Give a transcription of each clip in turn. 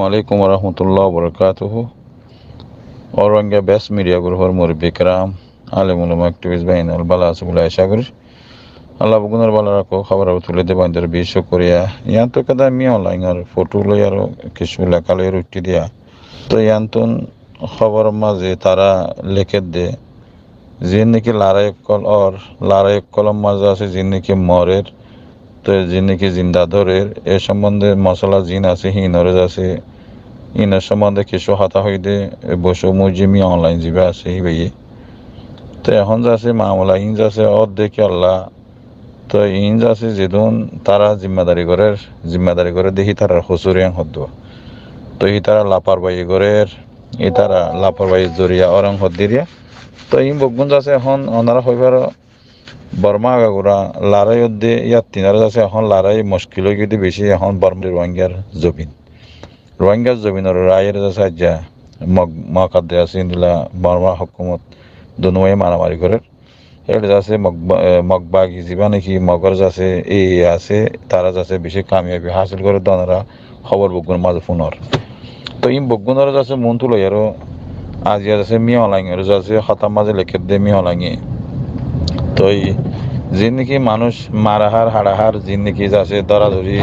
আলাইকুম রহমতুল্লাহ বরকাতুহ। অরঙ্গা base media গ্রুপের মুরব্বী কেরাম আলেমুলম অ্যাক্টিভিস্ট বাহিনীর বালা আছে বলে আশা করি আল্লাহ বগুনের বালা রাখো খবর তুলে দেব বিশ করিয়া ইয়ান তো কেদা মি অনলাইন আর ফটো লই আর কিছু লেখা লই রুটি দিয়া তো ইয়ান্তন খবর মাঝে তারা লেখে দে যে নাকি লারাই কলম মাঝে আছে যে নাকি মরের তো যে নাকি জিন্দা ধরের এ সম্বন্ধে মশলা জিন আছে হিনরেজ আছে ইনার সম্বন্ধে কিছু হাতা হইতে বসে মুজিমি অনলাইন যাবে আছে হিবাইয়ে তো এখন যাচ্ছে মামলা ইন যাচ্ছে অর্ধেক আল্লাহ তো ইন যাচ্ছে যেদিন তারা জিম্মাদারি করে দেখি তারা হুসুরিয়াং হদ্দ তো ই তারা লাপারবাহী করে ই তারা লাপারবাহী জরিয়া অরং হদ্দিরিয়া তো ইন বগুন যাচ্ছে এখন ওনারা হইবার বর্মা আগাগুড়া লারাই অর্ধে ইয়ার তিনারা যাচ্ছে এখন লারাই মুশকিল যদি বেশি এখন বর্মা রোহিঙ্গার জবিন রোহিঙ্গার জমিনের রায়ের সাহায্যে মকাদ্দে আছে ইন্দিলা বর্মা হকুমত দুনুয়াই মারামারি করে এটা যাচ্ছে মগবাগ যিবা নাকি মগর যাচ্ছে এই আছে তারা যাচ্ছে বেশি কামিয়াবি হাসিল করে দনারা খবর বগুন মাঝে ফোনর তো ইম বগুনের যাচ্ছে মন তুলো আরো আজিয়া যাচ্ছে মিয়া অলাঙের যাচ্ছে হতাম মাঝে লেখে দে মিয়া অলাঙে তো যে নাকি মানুষ মারাহার হাড়াহার যে নাকি যাচ্ছে দরাধরি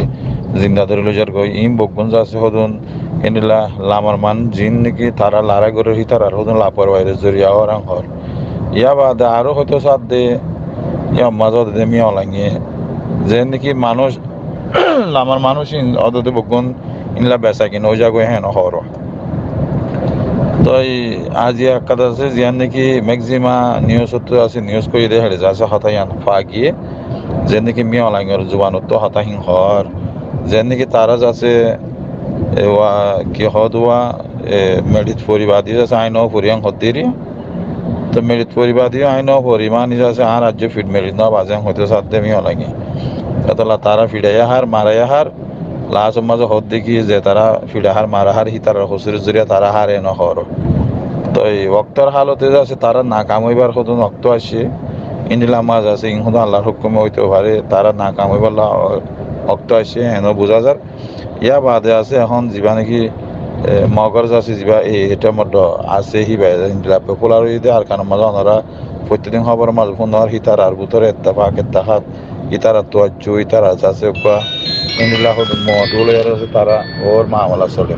জিন্দা ধরে লইজার গই ইম বগুন যাচ্ছে হদুন এনিলা লামার মান জিন নাকি তারা লারা করে তার আর হদুন লাপর বাইরে জড়িয়া হরাং হর ইয়া বাদে আরো হয়তো সাথ দে ইয়া মাজত দে মিয়া লাগে যে নাকি মানুষ লামার মানুষ অদতে বগুন ইনলা বেচা কিনা ওই জাগো হেন হর তো আজি একটা আছে জিয়ান নাকি ম্যাক্সিমা নিউজ আছে নিউজ করে দে হেড়ে যাচ্ছে হতায়ান ফা গিয়ে যে নাকি মিয়া লাগের জুবানত হতাহিং হর যে নাকি তারা যাচ্ছে এওয়া কি হদওয়া মেডিত পরিবাদী যাচ্ছে আইন পরিয়াং হদ্দিরি তো মেডিত পরিবাদী আইন পরিমাণই যাচ্ছে আর রাজ্য ফিট মেডিত না বাজাং হইতে সাধ্যে মিয়া লাগে এতলা তারা ফিডাইয়া হার মারাইয়া হার লাশ মাঝে হদ দেখি যে তারা ফিডাহার মারাহার হি তারা হসুর জরিয়া তারা হারে নহর তো এই অক্তর হালতে যাচ্ছে তারা না কামাইবার হতো অক্ত আসে ইন্দিলা মাছ আছে ইহুদ আল্লাহর হুকুমে হইতে পারে তারা না কামাইবার অক্ত আসে হেন বোঝা যার ইয়া বাদে আছে এখন যিবা নাকি মগর আছে যিবা এটা মধ্য আছে হিবা ইন্দিলা পপুলার হইতে আর কারণ মাঝে ওনারা প্রত্যেকদিন খবর মাঝ ফোন হিতার আর ভিতরে এত্তাহাত ইতারা তো ইতারা আছে ইন্দিলা হতো মডুলে আছে তারা ওর মামলা চলে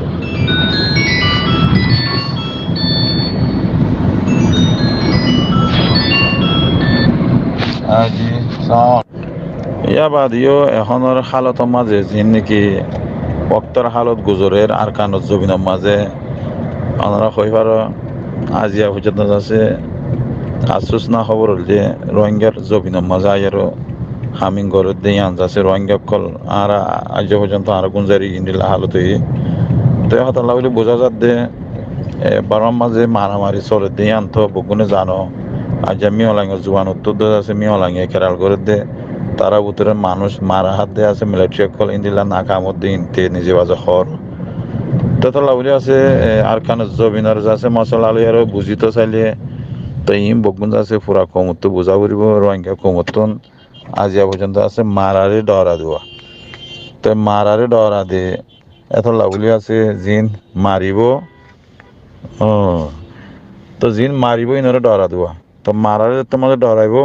আজি ইয়া বাদিও এখনের হালতের মাঝে যিন নাকি বক্তর হালত গুজরের আর কানত জবিনের মাঝে ওনারা হইবার আজিয়া পর্যন্ত আছে আশ্বাস না খবর হল যে রোহিঙ্গার জবিনের মাঝে আয়ারও হামিং গড়ে দিয়ে আনজাছে রোহিঙ্গা কল আর আজ পর্যন্ত আর গুঞ্জারি ইন্দিলা হালত তো হতাল্লা বলে বোঝা যাত দে বারোর মাঝে মারামারি চলে দিয়ে আনতো বগুনে জানো আজ মিয়া লাঙের জোয়ান উত্তর দিয়ে আছে মিয়া লাঙে কেরাল করে দে তারা ভিতরে মানুষ মারা হাত দিয়ে আছে মিলিটারি কল ইন্দিলা না কামত দিয়ে ইনতে নিজে বাজে হর ততলা বলে আছে আর কানের জবিনার আছে মশলা আলু আরো বুঝিত চাইলে তো ইম বগুন আছে পুরা কমত বোঝা করিব রোহিঙ্গা কমতন আজিয়া পর্যন্ত আছে মারারে ডরা দেওয়া তো মারারে ডরা দে এত লাগুলি আছে জিন মারিব তো জিন মারিব ইনরে ডরা দেওয়া তো মারারে তোমাদের ডরাইব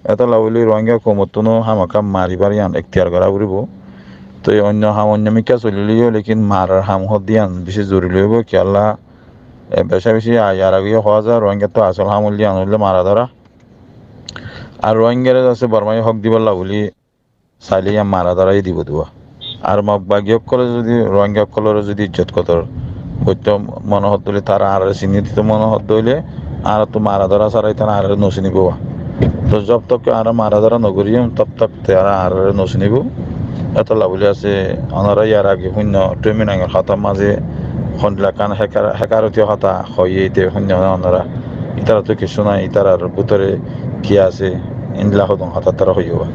এত লাগুলি রোহিঙ্গা কমতনো হামাকা মারিবার ইয়ান এখতিয়ার করা ফুরিব তো এই অন্য মিকা চলিলেও লেকিন মারার হাম দিয়ান বেশি জরুরি হইব কি আল্লাহ বেশি আয়ার আগে হওয়া যায় রোহিঙ্গা তো আসল হামল দিয়ান হইলে মারা ধরা আর রোহিঙ্গার আছে বর্মাই হক দিবার লাগুলি চাইলে ইয়া মারা ধরাই দিব দেওয়া আর বাগিয়ক কলে যদি রোহিঙ্গা কলের যদি ইজ্জত কতর হইত মনোহত দিলে তারা আর চিনি দিত মনোহত দইলে আর তো মারা ধরা ছাড়াই তারা আর নচিনিব তো জব তক আর মারা ধরা নগরিম তব তক তারা আর নচিনিব এত লাভলি আছে ওনারা ইয়ার আগে শূন্য ট্রেমিনাঙের হাতার মাঝে সন্ধিলা কান হেকারতীয় হাতা হয়ে শূন্য ওনারা ইতারা তো কিছু নাই ইতারার ভিতরে কি আছে ইন্দিলা হদং হাতার তারা হইবা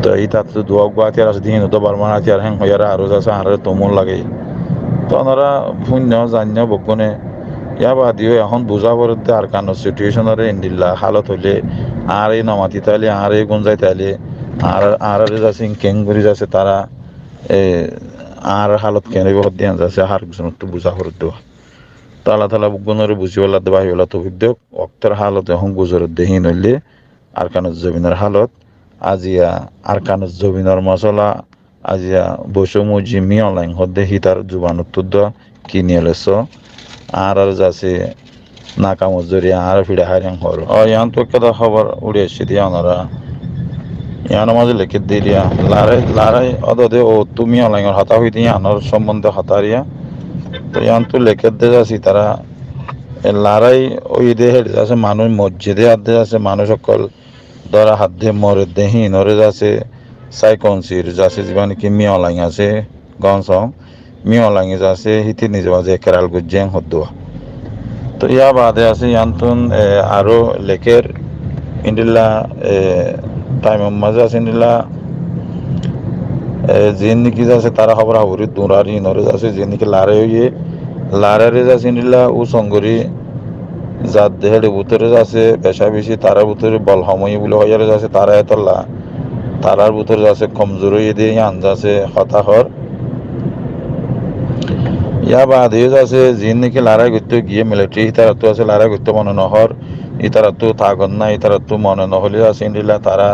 তো ইতা তো দুয়াক বা হাতিয়ার আছে দিন তো বারমান হাতিয়ার হ্যাং হইয়ারা আরো আছে আর তোমন লাগে তো ওনারা শূন্য জান্য বকনে ইয়া বাদিও এখন বুঝা পড়তে আর কান সিচুয়েশনের ইন্দিল্লা হালত হইলে আর এই নমাতি তাইলে আর এই গুঞ্জাই তাইলে আর যাচ্ছে কেং করে যাচ্ছে তারা আর হালত কেন বহুত দিয়া যাচ্ছে হার কিছু তো বুঝা করে দেওয়া তো আল্লাহ তালা বুগনের বুঝিওয়ালা দেওয়া হইলা তো দেখ অক্তের হালত এখন গুজরের দেহি নইলে আর কানুজ জমিনের হালত আজিয়া আর কানুজ জমিনের মশলা আজিয়া বসুমুজি মিয়লাইন হদ্দে হিতার জুবান উত্তর কিনিয়ে লেছ আর যাচ্ছে নাকা মজুরিয়া আর ফিরে হারিয়াং হর ইয়ান তো কেদা খবর উড়ে এসে দিয়া ওনারা ইয়ান মাঝে লেখে দিলিয়া লারাই অদে ও তুমি অনলাইনের হাতা হইতে ইয়ানোর সম্বন্ধে হাতারিয়া তো ইয়ান তো লেখে দিয়ে যাচ্ছি তারা লারাই ওই দেহে আছে মানুষ মসজিদে হাত দিয়ে আছে মানুষ সকল ধরা হাত দিয়ে মরে দেহি নরে যাচ্ছে সাইকনসির যাচ্ছে যেমন কি মিয়লাইং আছে গনসং মিয়লাইঙে যাচ্ছে হিতি নিজে মাঝে কেরাল গুজ্জেং হদ্দুয়া তো ইয়া বাদে আছে ইয়ান্তুন আরো লেখের ইন্ডিল্লা টাইম মাঝে আছে ইন্ডিল্লা যে নাকি যাচ্ছে তারা খবর হাবুরি দুরারি নরে যাচ্ছে যে নাকি লারে যাচ্ছে ইন্ডিল্লা ও সঙ্গরি যার দেহের ভিতরে যাচ্ছে পেশা বেশি তার ভিতরে বল সময় বলে হয়ে যাচ্ছে তারা এতলা তারার ভিতরে যাচ্ছে কমজোরি দিয়ে আন যাচ্ছে হতাহর ইয়া বাদে যাচ্ছে যে নাকি লড়াই করতে গিয়ে মিলিটারি ইতারা তো আছে লড়াই করতে মনে নহর ইতারা তো থাকন না ইতারা তো মনে নহলে আছে ইন্ডিল্লা তারা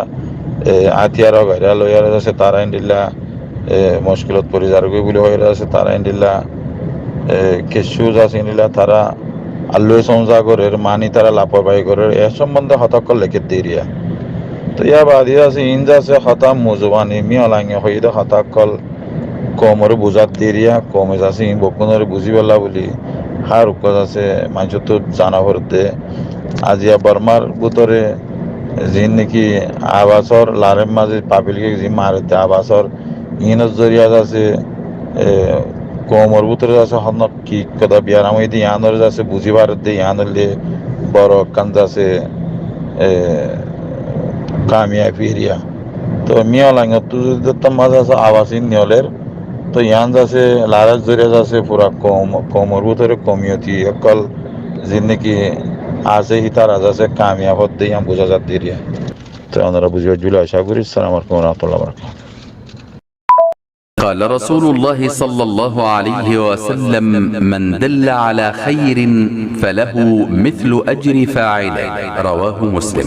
আতিয়ার গাড়িয়া লইয়ার আছে তারা ইন্ডিল্লা মুশকিলত পড়ে যারগি বলে হয়ে আছে তারা ইন্ডিল্লা কেশু আছে ইন্ডিল্লা তারা আল্লু সংজা করে মানি তারা লাপরবাহী করে এ সম্বন্ধে হতাক্কর লেখে দিরিয়া তো ইয়া বাদে আছে ইন যাচ্ছে হতাম মুজবানি মিয়লাঙে হইদে হতাক্কল কমরে বুঝাত দিরিয়া কমে যাচ্ছে ইন বকুনরে বুঝি পেলা বলি হার উপকার আছে মানুষ তো জানা ভরতে আজিয়া বর্মার ভিতরে যে নাকি আবাসর লারের মাঝে পাবিলকে যে মারতে আবাসর ইনের জরিয়া আছে কমর ভিতরে আছে হন কি কথা বিয়ার আমি দিয়ে ইয়ানোর যাচ্ছে বুঝিবার দিয়ে ইয়ানলে বড় কান্দ আছে কামিয়া ফিরিয়া তো মিয়লাঙ তো যদি মাঝে আছে আবাসিন নিয়লের তো ইয়ান যাচ্ছে লারার জরিয়া যাচ্ছে পুরা কমর ভিতরে কমিয়তি অকল যে নাকি আছে হিতার আছে কামিয়া হতে ইয়ান বোঝা যাত দিরিয়া তো ওনারা বুঝিবার জুলে আশা করি আসসালামু আলাইকুম ওয়া রাহমাতুল্লাহি ওয়া বারাকাতুহু قال رسول الله صلى الله عليه وسلم من دل على خير فله مثل أجر فاعله رواه مسلم